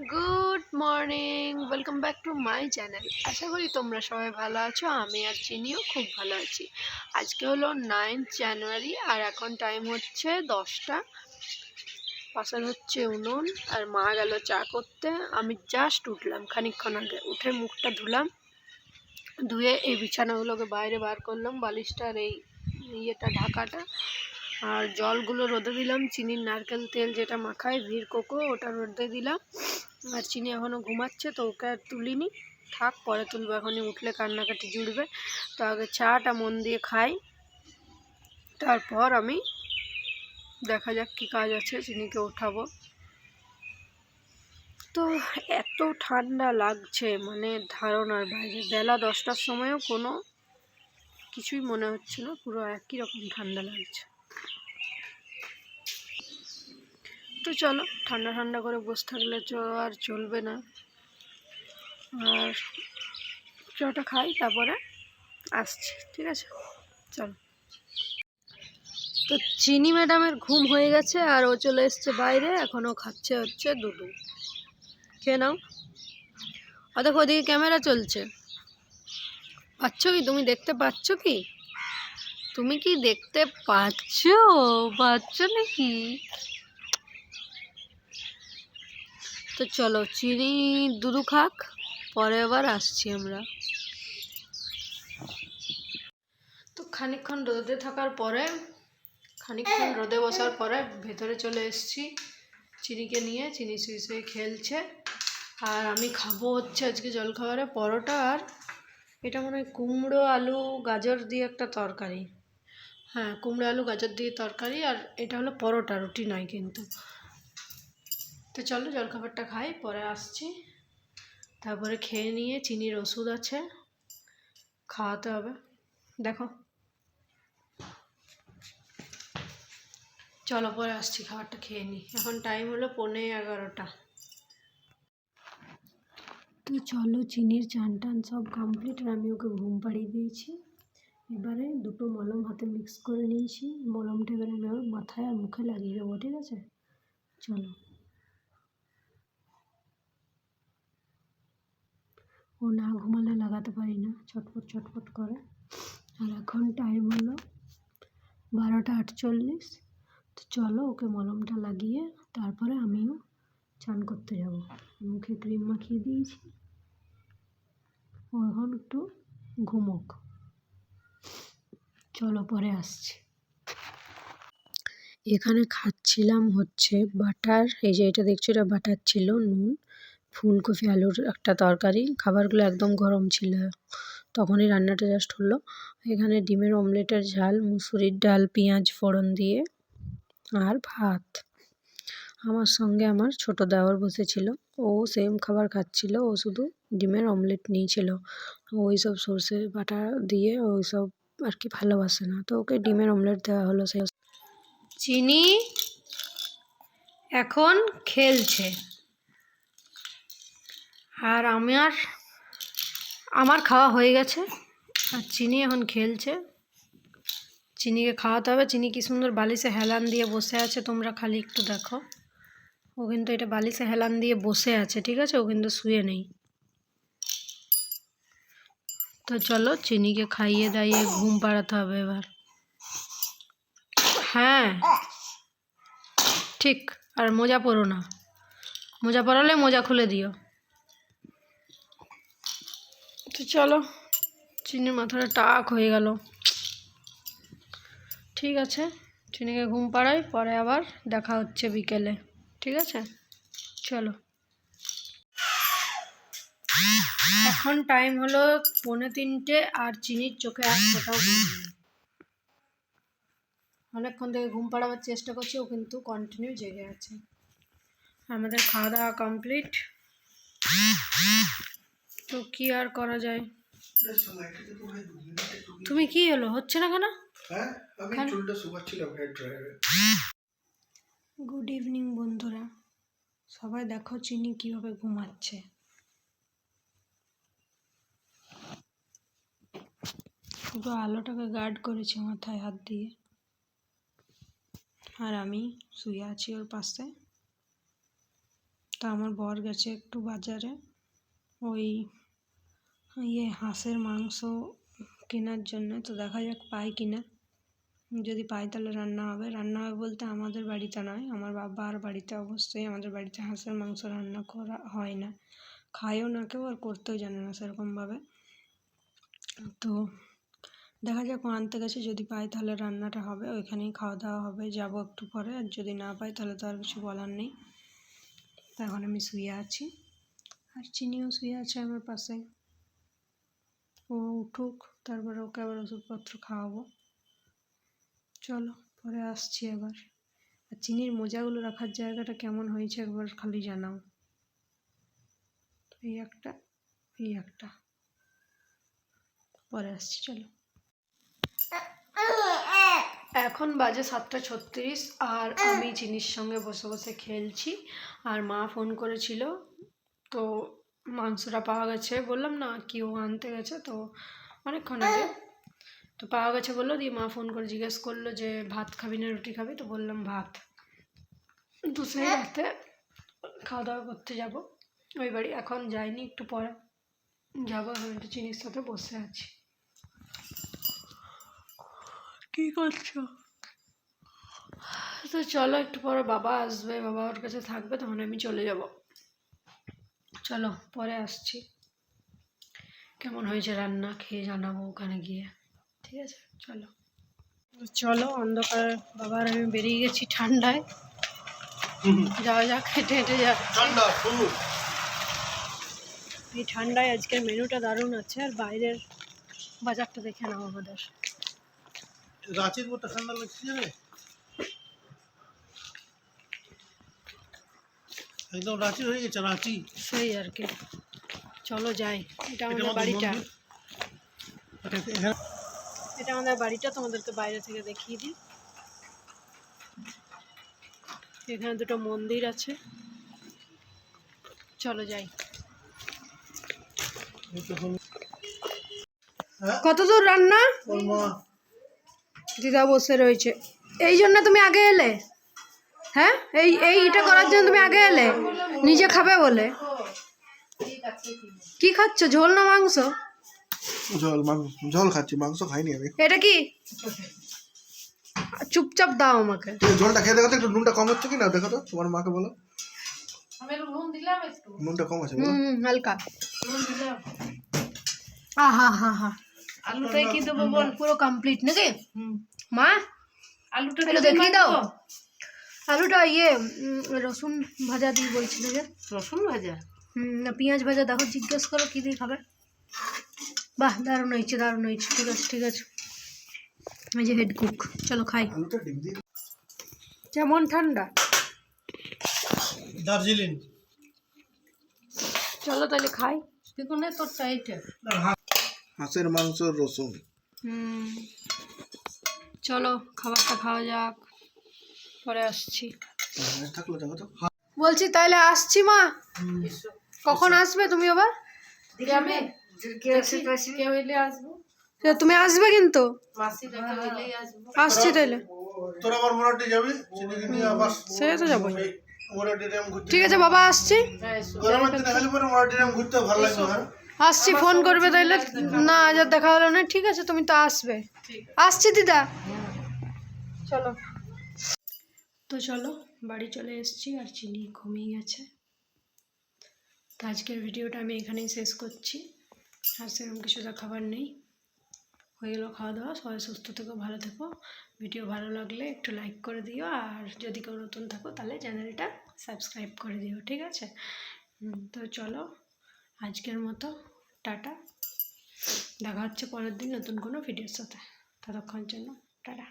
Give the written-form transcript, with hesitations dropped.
Good morning, welcome back to my channel. আশা করি তোমরা সবাই ভালো আছো। আমি আর চিনিও খুব ভালো আছি। আজকে হলো 9th জানুয়ারি আর এখন টাইম হচ্ছে 10টা। পাশার হচ্ছে উনুন আর মা গেল চা করতে। আমি জাস্ট উঠলাম খানিকক্ষণ আগে, উঠে মুখটা ধুলাম, ধুয়ে এই বিছানাগুলোকে বাইরে বার করলাম, বালিশটার এই ইয়েটা ঢাকাটা, আর জলগুলো রোদে দিলাম। চিনির নারকেল তেল যেটা মাখায় ভির কোকো, ওটা রোদে দিলাম। আর চিনি এখনও ঘুমাচ্ছে, তো ওকে আর তুলিনি, থাক পরে তুলবো। এখনই উঠলে কান্নাকাটি জুড়বে। তো আগে চাটা মন দিয়ে খাই, তারপর আমি দেখা যাক কী কাজ আছে, চিনিকে ওঠাবো। তো এত ঠান্ডা লাগছে, মানে ধারণার বাইরে। বেলা 10টার সময়ও কোনো কিছুই মনে হচ্ছে না, পুরো একই রকম ঠান্ডা লাগছে। তো চলো, ঠান্ডা ঠান্ডা করে বসে থাকলে আর চলবে না। আর চাটা খাই, তারপরে আসছি, ঠিক আছে? চলো। তো চিনি ম্যাডামের ঘুম হয়ে গেছে আর ও চলে এসছে বাইরে, এখনও খাচ্ছে হচ্ছে দুধু। খেয়ে নাও। দেখো ওদিকে ক্যামেরা চলছে, পাচ্ছ কি? তুমি দেখতে পাচ্ছ কি? তুমি কি দেখতে পাচ্ছ? পাচ্ছ নাকি? তো চলো, চিনি দুধু খাক, পরে আবার আসছি আমরা। তো খানিকক্ষণ রোদে থাকার পরে, খানিকক্ষণ রোদে বসার পরে ভেতরে চলে এসেছি চিনিকে নিয়ে। চিনি শুয়ে শুয়ে খেলছে, আর আমি খাবো হচ্ছে আজকে জলখাবারে পরোটা, আর এটা মনে হয় কুমড়ো আলু গাজর দিয়ে একটা তরকারি। হ্যাঁ, কুমড়ো আলু গাজর দিয়ে তরকারি, আর এটা হলো পরোটা, রুটি নয় কিন্তু। তো চলো জলখাবারটা খাই, পরে আসছি। তারপরে খেয়ে নিয়ে, চিনির ওষুধ আছে, খাওয়াতে হবে। দেখো, চলো পরে আসছি, খাবারটা খেয়ে নিই। এখন টাইম হলো 11:15। তো চলো, চিনির চান টান সব কমপ্লিট, আর আমি ওকে ঘুম পাড়িয়ে দিয়েছি। এবারে দুটো মলম হাতে মিক্স করে নিয়েছি। মলমটা এবারে আমি ওর মাথায় আর মুখে লাগিয়ে দেবো, ঠিক আছে? চলো। ও না ঘুমালে লাগাতে পারি না, ছটফট ছটফট করে। আর এখন টাইম হলো 12:48। তো চলো, ওকে মলমটা লাগিয়ে তারপরে আমিও চান করতে যাব। মুখে ক্রিম মাখিয়ে দিয়েছি, ও এখন একটু ঘুমোক। চলো পরে আসছি। এখানে খাচ্ছিলাম হচ্ছে বাটার, এই যে এটা দেখছো, এটা বাটার ছিল, নুন, ফুলকপি আলুর একটা তরকারি। খাবারগুলো একদম গরম ছিল, তখনই রান্নাটা জাস্ট হলো। এখানে ডিমের অমলেটের ঝাল, মুসুরির ডাল, পেঁয়াজ ফোড়ন দিয়ে, আর ভাত। আমার সঙ্গে আমার ছোট দেওর বসেছিল, ও সেম খাবার খাচ্ছিল, ও শুধু ডিমের অমলেট নিয়েছিল। ওই সব সর্ষে বাটা দিয়ে ওই সব আর কি ভালোবাসে না, তো ওকে ডিমের অমলেট দেওয়া হলো। সে চিনি এখন খেলছে, আর আমার খাওয়া হয়ে গেছে, আর চিনি এখন খেলছে। চিনিকে খাওয়াতে হবে। চিনি কি সুন্দর বালিশে হেলান দিয়ে বসে আছে, তোমরা খালি একটু দেখো। ও কিন্তু এটা বালিশে হেলান দিয়ে বসে আছে, ঠিক আছে? ও কিন্তু শুয়ে নেই। তো চলো, চিনিকে খাইয়ে দাইয়ে ঘুম পাড়াতে হবে এবার। হ্যাঁ ঠিক। আর মোজা পরো না, মোজা পরালে মোজা খুলে দিও। তো চলো, চিনির মাথাটা টাক হয়ে গেল। ঠিক আছে, চিনিকে ঘুম পাড়াই, পরে আবার দেখা হচ্ছে বিকেলে, ঠিক আছে? চলো। এখন টাইম হলো 2:45, আর চিনির চোখে এক ফোঁটাও ঘুম নেই। অনেকক্ষণ থেকে ঘুম পাড়াবার চেষ্টা করছি, ও কিন্তু কন্টিনিউ জেগে আছে। আমাদের খাওয়া দাওয়া কমপ্লিট, তো কি আর করা যায়। তুমি কি হলো, হচ্ছে না কেন? গুড ইভিনিং বন্ধুরা, সবাই দেখো চিনি কিভাবে ঘুমাচ্ছে। পুরো আলোটাকে গার্ড করেছে মাথায় হাত দিয়ে, আর আমি শুয়ে আছি ওর পাশে। তা আমার বর গেছে একটু বাজারে ওই হাঁসের মাংস কেনার জন্য। তো দেখা যাক পাই কিনা, যদি পাই তাহলে রান্না হবে বলতে আমাদের বাড়িতে নয়, আমার বাবার বাড়িতে। অবশ্যই আমাদের বাড়িতে হাঁসের মাংস রান্না করা হয় না, খায়ও না কেউ, আর করতেও জানে না সেরকমভাবে। তো দেখা যাক, আনতে গেছে, যদি পাই তাহলে রান্নাটা হবে, ওইখানেই খাওয়া দাওয়া হবে। যাবো একটু পরে, আর যদি না পাই তাহলে তো আর কিছু বলার নেই। তো এখন আমি শুয়ে আছি, আর চিনিও শুয়ে আছে আমার পাশে। ও উঠুক, তারপরে ওকে আবার ওষুধপত্র খাওয়াবো। চলো পরে আসছি আবার। আর চিনির মোজাগুলো রাখার জায়গাটা কেমন হয়েছে একবার খালি জানাও। এই একটা পরে আসছি, চলো। এখন বাজে 7:36, আর আমি চিনির সঙ্গে বসে বসে খেলছি। আর মা ফোন করেছিল, তো মাংসটা পাওয়া গেছে, বললাম না কি ও আনতে গেছে তো অনেকক্ষণ আগে, তো পাওয়া গেছে বললো। দিয়ে মা ফোন করে জিজ্ঞেস করলো যে ভাত খাবি না রুটি খাবি, তো বললাম ভাত। তো সেই রাতে খাওয়া দাওয়া করতে যাব ওই বাড়ি। এখন যাইনি, একটু পরে যাবো। এখন একটু চিনির সাথে বসে আছি। কি করছো? তো চলো, একটু পরে বাবা আসবে, বাবা ওর কাছে থাকবে, তখন আমি চলে যাব। চলো পরে আসছি। কেমন হয়েছে রান্না খেয়ে জানাবো ওখানে গিয়ে, ঠিক আছে? চলো অন্ধকার বাবার আমি বেরিয়ে গেছি ঠান্ডায়। যাওয়া যাক, হেঁটে হেঁটে যাক। এই ঠান্ডায় আজকের মেনুটা দারুণ আছে। আর বাইরের বাজারটা দেখে নাও আমাদের। রাঁচির মতো ঠান্ডা লাগছে রে, একদম রাঁচি হয়ে গেছে, রাঁচি সেই আর কি। চলো যাই, এটা আমাদের বাড়িটা। এটা আমাদের বাড়িটা, তোমাদেরকে বাইরে থেকে দেখিয়ে দিই। এখানে দুটো মন্দির আছে, চলো যাই। কত দূর রান্না? দিদা বসে রয়েছে, এই জন্য তুমি আগে এলে? হ্যাঁ, এইটা করার জন্য তুমি আগে এলে, নিজে খাবে বলে। কি খাচ্ছ, ঝোল না মাংস? ঝোল খাচ্ছি, মাংস খাইনি আমি। এটা কি? চুপচাপ দাও আমাকে। ঝোলটা খেয়ে দেখো তো, একটু নুনটা কম হচ্ছে কিনা দেখো তো, তোমার মাকে বলো। নুনটা কম আছে বলো। হালকা। আহা হা হা, আলুটাই কি দেবো বল? পুরো কমপ্লিট নাকি মা? আলুটা দেখিয়ে দাও। আলুটা রসুন ভাজা দিয়ে বলছিল যে। রসুন ভাজা? না পেঁয়াজ ভাজা। দেখো, জিজ্ঞেস করো কি দিয়ে খাবে। বাহ, দারুণ হয়েছে, দারুণ হয়েছে। ঠিক আছে ঠিক আছে, এই যে হেড কুক। চলো খাই। কেমন ঠান্ডা? দার্জিলিং। চলো তাহলে খাই। দেখুন তোর চাইটা হাঁসের মাংস রসুন। চলো খাবারটা খাওয়া যাক, পরে আসছি। থাকলো দেখো তো। বলছি তাহলে আসছি মা। কখন আসবে তুমি আবার? তুমি আসবে কিন্তু। আসছি তাহলে। তোর আবার মোরাটি যাবি, চিনিকে নিয়ে আবার। সে তো যাবো। মোরাটি ড্যাম ঘুরতে। ঠিক আছে বাবা, আসছি। গরমের দিনে খালি পরে মোরাটি ড্যাম ঘুরতে ভালো লাগবে। হ্যাঁ আসছি, ফোন করবে তাইলে। না আজ আর দেখা হলো না। ঠিক আছে, তুমি তো আসবে। আসছি দিদা। চলো। তো চলো বাড়ি চলে এসেছি, আর চিনি ঘুমিয়ে গেছে। তো আজকের ভিডিওটা আমি এখানেই শেষ করছি। আর সেরকম কিছু দেখাবার নেই। হয়ে গেলো খাওয়া দাওয়া। সবাই সুস্থ থেকো, ভালো থেকো। ভিডিও ভালো লাগলে একটু লাইক করে দিও, আর যদি কেউ নতুন থাকো তাহলে চ্যানেলটা সাবস্ক্রাইব করে দিও, ঠিক আছে? তো চলো আজকের মতো টাটা। দেখা হচ্ছে পরের দিন নতুন কোনো ভিডিওর সাথে। ততক্ষণ জন্য টাটা।